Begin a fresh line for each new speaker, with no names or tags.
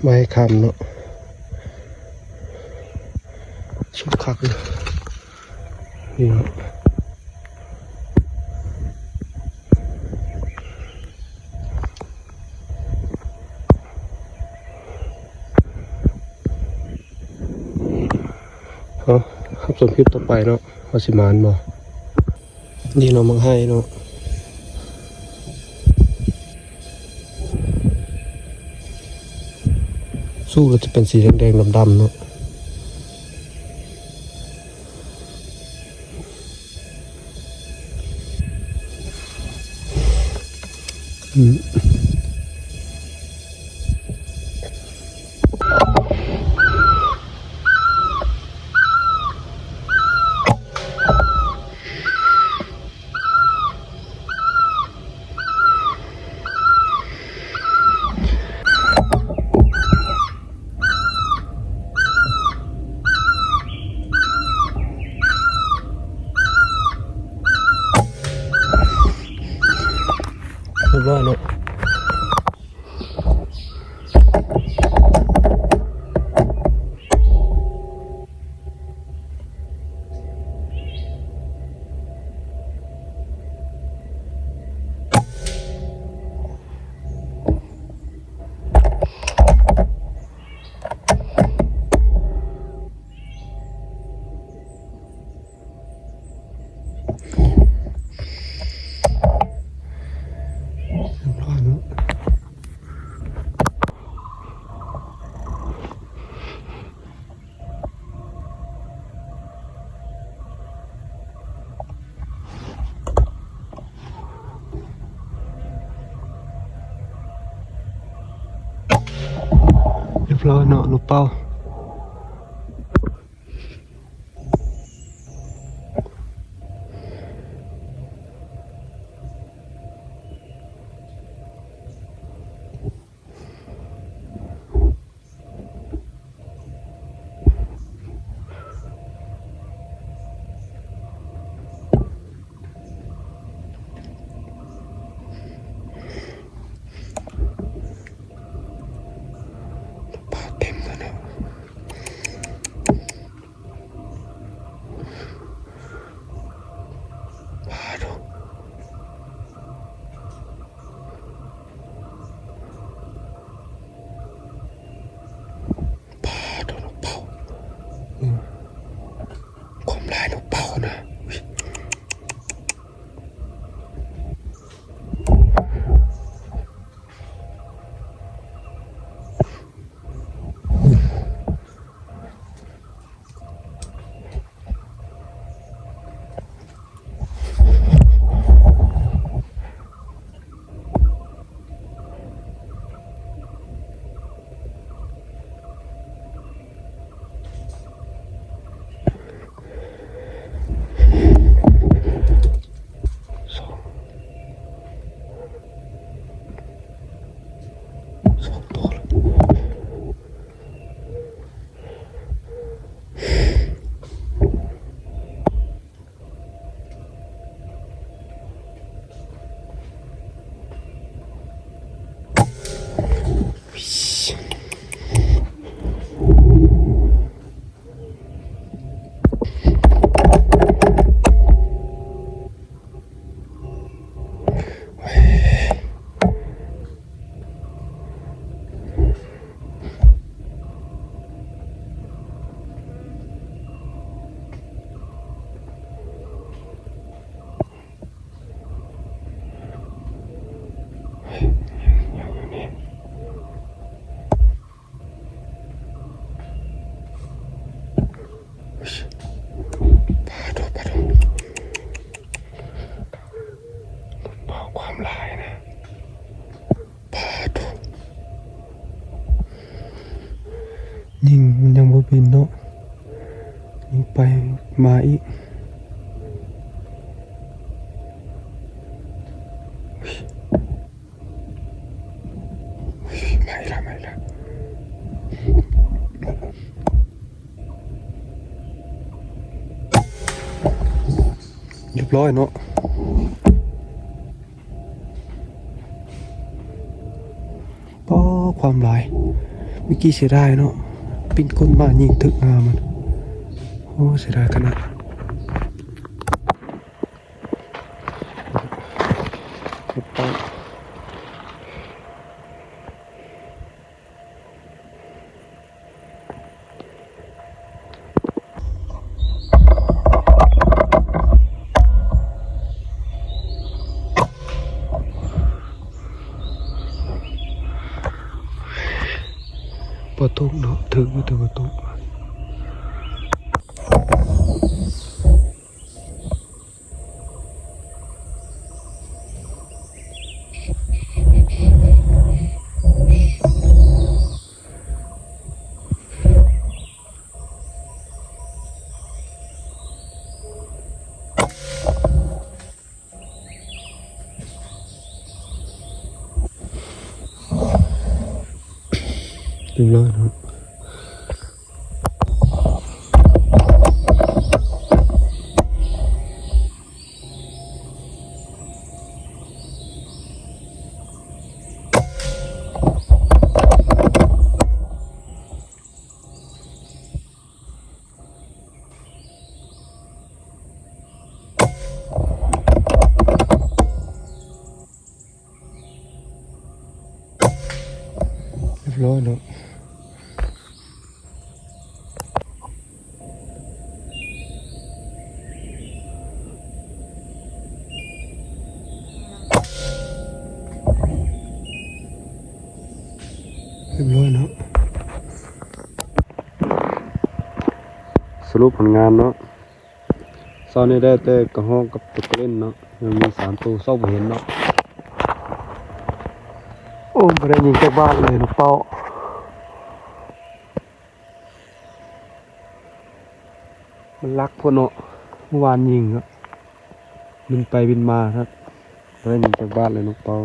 ไม้คำเนาะชุดคักเลยนี่เนาะครับส่วนคลิปต่อไปเนาะว่าสิมานบ่นี่เนาะมังให้เนาะสู้แล้วจะเป็นสีแดงๆดำๆเนาะเรียบร้อยเนาะเรียบร้อยเนาะลูกเป้าเต็มแล้วเนาะพาดูพาดูลูกเป้าความลายลูกเป้านะความลายนะพาดูยิงมันยังบ่บินเนาะยิงไปมาอีกไม่ละเรียบร้อยเนาะป้อความลาย เมื่อกี้เสียดายเนาะปินก้นบ้านยิงถึกงามันโอ้เสียดายขนาดปอตุกเนาะถึงอยู่แต่ปอตุกเรียบร้อยเนาะเรียบร้อยเนาะเรียบร้อยเนาะสรุปผลงานเนาะซอนนี้ได้แต่กระห้องกับตะกเล่นเนาะยังมี3ตัวเศร้าบ่เห็นเนาะโอ้ไม่ได้ยิงจากบ้านเลยนกเป้ามันรักพวกเนาะเมื่อวานยิงครับบินไปบินมาครับไม่ได้ยิงจากบ้านเลยนกเป้า